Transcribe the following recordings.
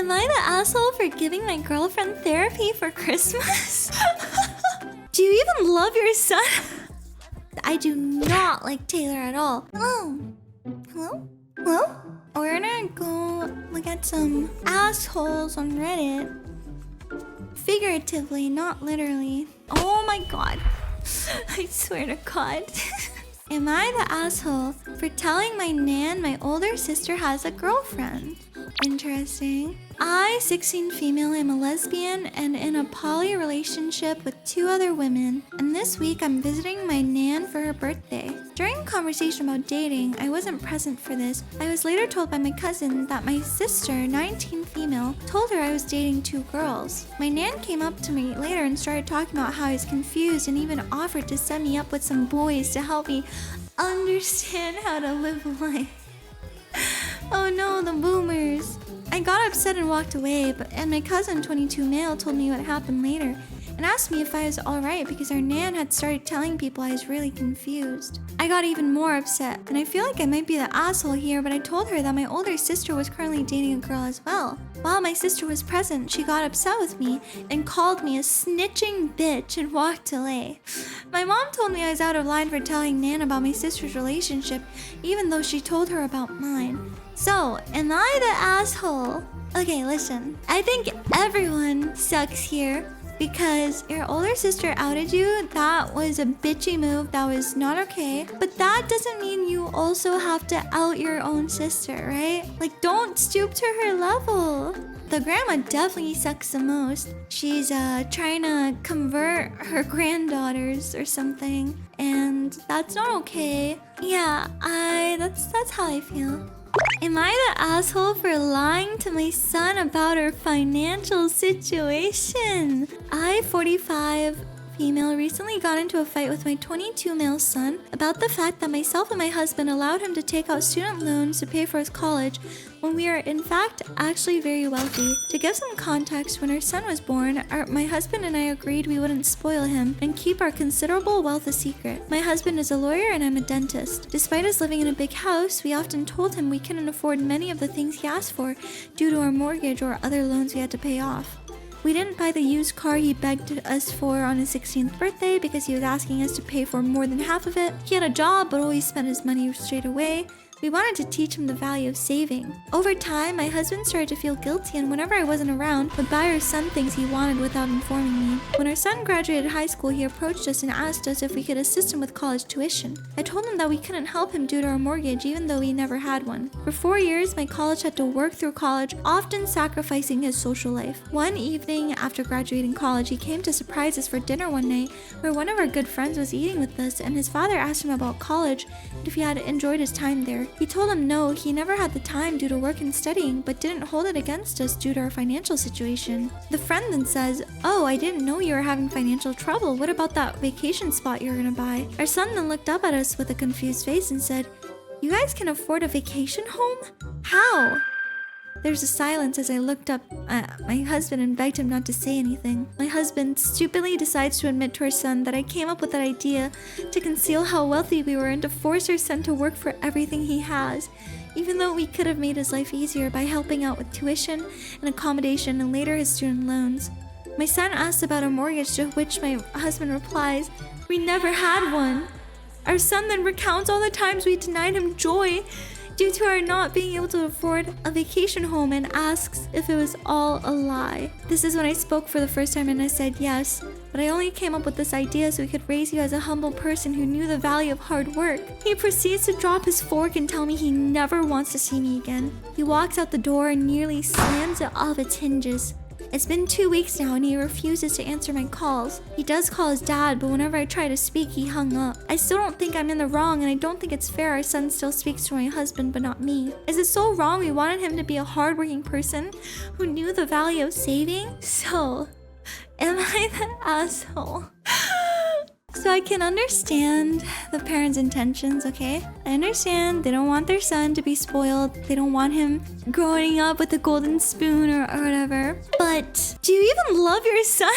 Am I the asshole for giving my girlfriend therapy for Christmas? Do you even love your son? I do not like Taylor at all. Hello? Hello? Hello? We're gonna go look at some assholes on Reddit. Figuratively, not literally. Oh my god. I swear to God. Am I the asshole for telling my nan my older sister has a girlfriend? Interesting. I, 16 female, am a lesbian and in a poly relationship with 2 other women. And this week I'm visiting my nan for her birthday. During conversation about dating, I wasn't present for this. I was later told by my cousin that my sister, 19 female, told her I was dating 2 girls. My nan came up to me later and started talking about how I was confused and even offered to set me up with some boys to help me understand how to live life. Oh no, the boomers. I got upset and walked away, and my cousin, 22 male, told me what happened later and asked me if I was alright because our nan had started telling people I was really confused. I got even more upset, and I feel like I might be the asshole here, but I told her that my older sister was currently dating a girl as well. While my sister was present, she got upset with me and called me a snitching bitch and walked away. My mom told me I was out of line for telling Nan about my sister's relationship, even though she told her about mine. So, am I the asshole? Okay, listen. I think everyone sucks here because your older sister outed you. That was a bitchy move. That was not okay. But that doesn't mean you also have to out your own sister, right? Like, don't stoop to her level. The grandma definitely sucks the most. She's trying to convert her granddaughters or something, and that's not okay. Yeah, that's how I feel. Am I the asshole for lying to my son about our financial situation? I, 45 female, recently got into a fight with my 22 male son about the fact that myself and my husband allowed him to take out student loans to pay for his college when we are in fact actually very wealthy. To give some context, when our son was born, my husband and I agreed we wouldn't spoil him and keep our considerable wealth a secret. My husband is a lawyer and I'm a dentist. Despite us living in a big house, we often told him we couldn't afford many of the things he asked for due to our mortgage or other loans we had to pay off. We didn't buy the used car he begged us for on his 16th birthday because he was asking us to pay for more than half of it. He had a job but always spent his money straight away. We wanted to teach him the value of saving. Over time, my husband started to feel guilty, and whenever I wasn't around, would buy our son things he wanted without informing me. When our son graduated high school, he approached us and asked us if we could assist him with college tuition. I told him that we couldn't help him due to our mortgage, even though we never had one. For 4 years, my college had to work through college, often sacrificing his social life. One evening after graduating college, he came to surprise us for dinner one night, where one of our good friends was eating with us, and his father asked him about college and if he had enjoyed his time there. He told him no, he never had the time due to work and studying, but didn't hold it against us due to our financial situation. The friend then says, "Oh, I didn't know you were having financial trouble. What about that vacation spot you were gonna buy?" Our son then looked up at us with a confused face and said, "You guys can afford a vacation home? How?" There's a silence as I looked up at my husband and begged him not to say anything. My husband stupidly decides to admit to our son that I came up with that idea to conceal how wealthy we were and to force our son to work for everything he has, even though we could have made his life easier by helping out with tuition and accommodation and later his student loans. My son asks about a mortgage, to which my husband replies, "We never had one." Our son then recounts all the times we denied him joy due to our not being able to afford a vacation home and asks if it was all a lie. This is when I spoke for the first time and I said yes, but I only came up with this idea so we could raise you as a humble person who knew the value of hard work. He proceeds to drop his fork and tell me he never wants to see me again. He walks out the door and nearly slams it off its hinges. It's been 2 weeks now and he refuses to answer my calls. He does call his dad, but whenever I try to speak, he hung up. I still don't think I'm in the wrong, and I don't think it's fair our son still speaks to my husband but not me. Is it so wrong we wanted him to be a hardworking person who knew the value of saving? So, am I the asshole? So I can understand the parents' intentions, okay? I understand they don't want their son to be spoiled. They don't want him growing up with a golden spoon or whatever. But do you even love your son?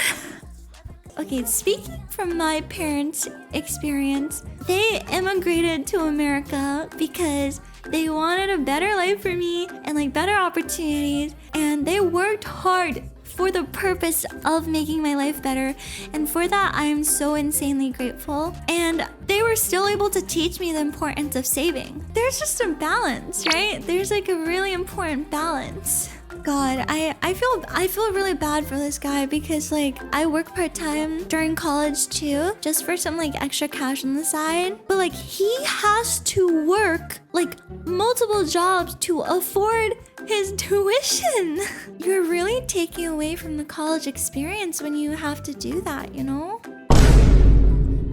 Okay, speaking from my parents' experience, they immigrated to America because they wanted a better life for me and like better opportunities, and they worked worked hard for the purpose of making my life better, and for that I am so insanely grateful. And they were still able to teach me the importance of saving. There's just a balance, right? There's like a really important balance. God, I feel really bad for this guy because like I work part-time during college too, just for some like extra cash on the side. But like he has to work like multiple jobs to afford his tuition. You're really taking away from the college experience when you have to do that, you know?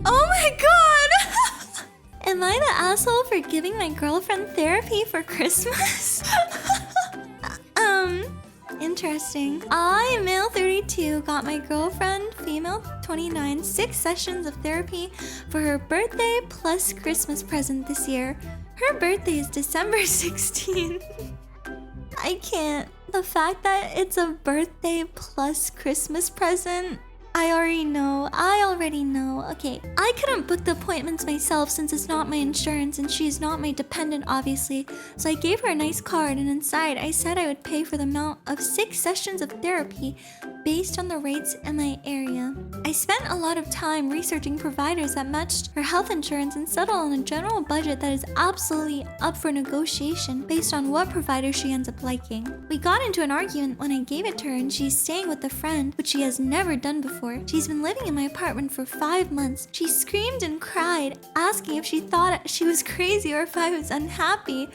Oh my god! Am I the asshole for giving my girlfriend therapy for Christmas? Interesting. I, male 32, got my girlfriend, female 29, 6 sessions of therapy for her birthday plus Christmas present this year. Her birthday is December 16th. I can't. The fact that it's a birthday plus Christmas present, I already know. Okay, I couldn't book the appointments myself since it's not my insurance and she's not my dependent, obviously. So I gave her a nice card, and inside I said I would pay for the amount of 6 sessions of therapy based on the rates in my area. I spent a lot of time researching providers that matched her health insurance and settled on a general budget that is absolutely up for negotiation based on what provider she ends up liking. We got into an argument when I gave it to her, and she's staying with a friend, which she has never done before. She's been living in my apartment for 5 months. She screamed and cried, asking if she thought she was crazy or if I was unhappy,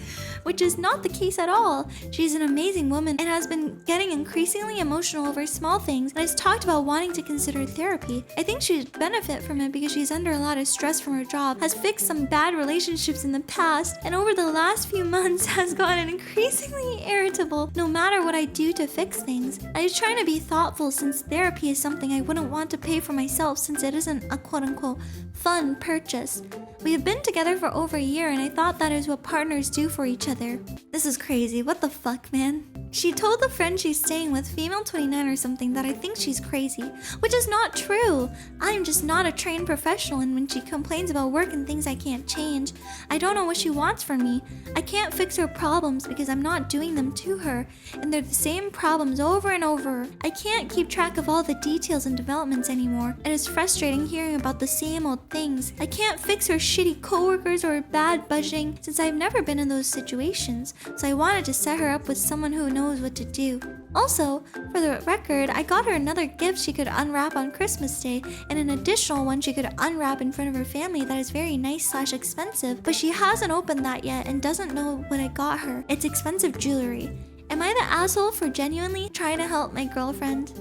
which is not the case at all. She's an amazing woman and has been getting increasingly emotional over small things and has talked about wanting to consider therapy. I think she'd benefit from it because she's under a lot of stress from her job, has fixed some bad relationships in the past, and over the last few months has gotten increasingly irritable no matter what I do to fix things. I was trying to be thoughtful since therapy is something I wouldn't want to pay for myself since it isn't a quote-unquote fun purchase. We have been together for over a year, and I thought that is what partners do for each other. This is crazy. What the fuck, man? She told the friend she's staying with, female 29 or something, that I think she's crazy, which is not true. I'm just not a trained professional, and when she complains about work and things I can't change, I don't know what she wants from me. I can't fix her problems because I'm not doing them to her, and they're the same problems over and over. I can't keep track of all the details and developments anymore. It is frustrating hearing about the same old things. I can't fix her shitty coworkers or bad budgeting since I've never been in those situations, so I wanted to set her up with someone who knows what to do. Also, for the record, I got her another gift she could unwrap on Christmas Day, and an additional one she could unwrap in front of her family that is very nice/expensive, but she hasn't opened that yet and doesn't know what I got her. It's expensive jewelry. Am I the asshole for genuinely trying to help my girlfriend?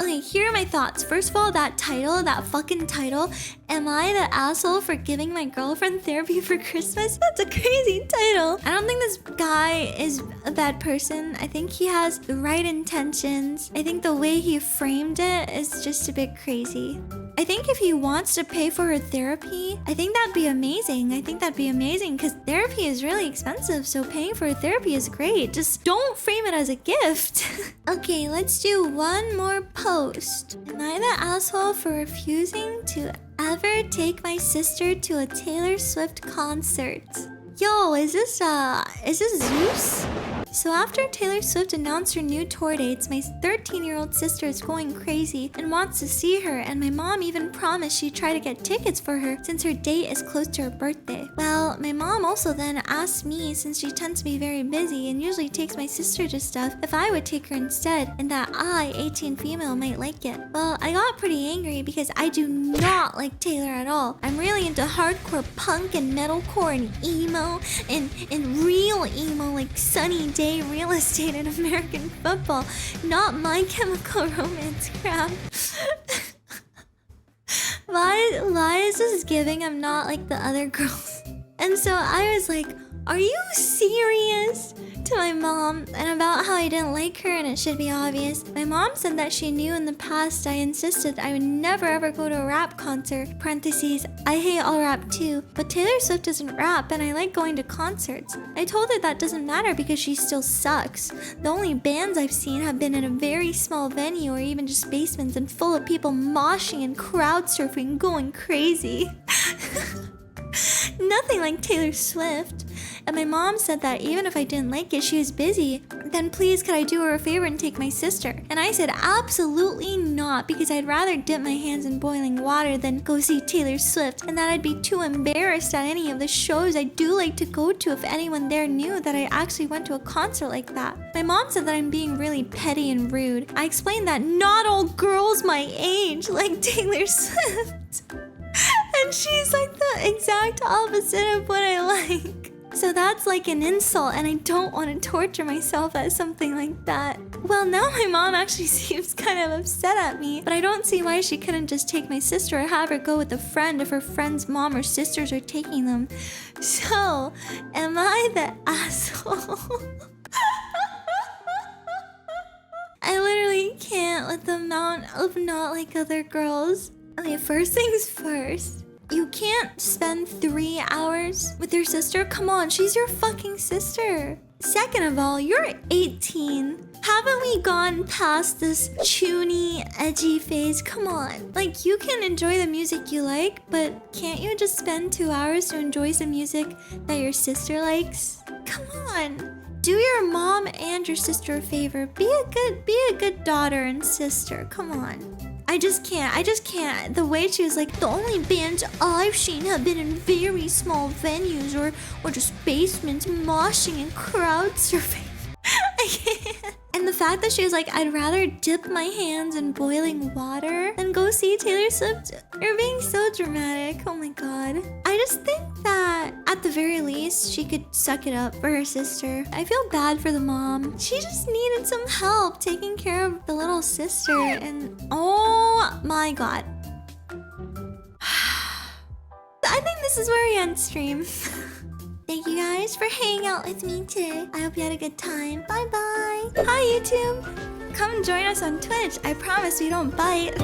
Okay, here are my thoughts. First of all, that fucking title, am I the asshole for giving my girlfriend therapy for Christmas? That's a crazy title. I don't think this guy is a bad person. I think he has the right intentions. I think the way he framed it is just a bit crazy. I think if he wants to pay for her therapy, I think that'd be amazing. Because therapy is really expensive, so paying for her therapy is great. Just don't frame it as a gift. Okay, let's do one more post. Am I the asshole for refusing to ever take my sister to a Taylor Swift concert? Yo, is this Zeus? So after Taylor Swift announced her new tour dates, my 13-year-old sister is going crazy and wants to see her, and my mom even promised she'd try to get tickets for her since her date is close to her birthday. Well, my mom also then asked me, since she tends to be very busy and usually takes my sister to stuff, if I would take her instead, and that I, 18 female, might like it. Well, I got pretty angry because I do not like Taylor at all. I'm really into hardcore punk and metalcore and emo and real emo like Sunny Day Real Estate and American Football, not My Chemical Romance crap. Why is this giving I'm not like the other girls? And so I was like, are you serious? To my mom, and about how I didn't like her and it should be obvious. My mom said that she knew in the past I insisted I would never ever go to a rap concert. Parentheses, I hate all rap too, but Taylor Swift doesn't rap and I like going to concerts. I told her that doesn't matter because she still sucks. The only bands I've seen have been in a very small venue or even just basements and full of people moshing and crowd surfing going crazy. Nothing like Taylor Swift. And my mom said that even if I didn't like it, she was busy, then please could I do her a favor and take my sister? And I said absolutely not, because I'd rather dip my hands in boiling water than go see Taylor Swift, and that I'd be too embarrassed at any of the shows I do like to go to if anyone there knew that I actually went to a concert like that. My mom said that I'm being really petty and rude. I explained that not all girls my age like Taylor Swift. And she's like the exact opposite of what I like. So that's like an insult, and I don't want to torture myself at something like that. Well, now my mom actually seems kind of upset at me, but I don't see why she couldn't just take my sister or have her go with a friend if her friend's mom or sisters are taking them. So, am I the asshole? I literally can't with the amount of not like other girls. Okay, first things first. You can't spend 3 hours with your sister? Come on, she's your fucking sister. Second of all, you're 18. Haven't we gone past this chuny, edgy phase? Come on. Like, you can enjoy the music you like, but can't you just spend 2 hours to enjoy some music that your sister likes? Come on. Do your mom and your sister a favor. Be a good daughter and sister. Come on. I just can't. The way she was like, the only bands I've seen have been in very small venues or just basements, moshing and crowd surfing. I can't. And the fact that she was like, I'd rather dip my hands in boiling water than go see Taylor Swift. You're being so dramatic. Oh my god. I just think that at the very least, she could suck it up for her sister. I feel bad for the mom. She just needed some help taking care of the little sister, and oh my god. I think this is where we end stream. Thank you guys for hanging out with me today. I hope you had a good time. Bye bye. Hi YouTube. Come join us on Twitch. I promise we don't bite.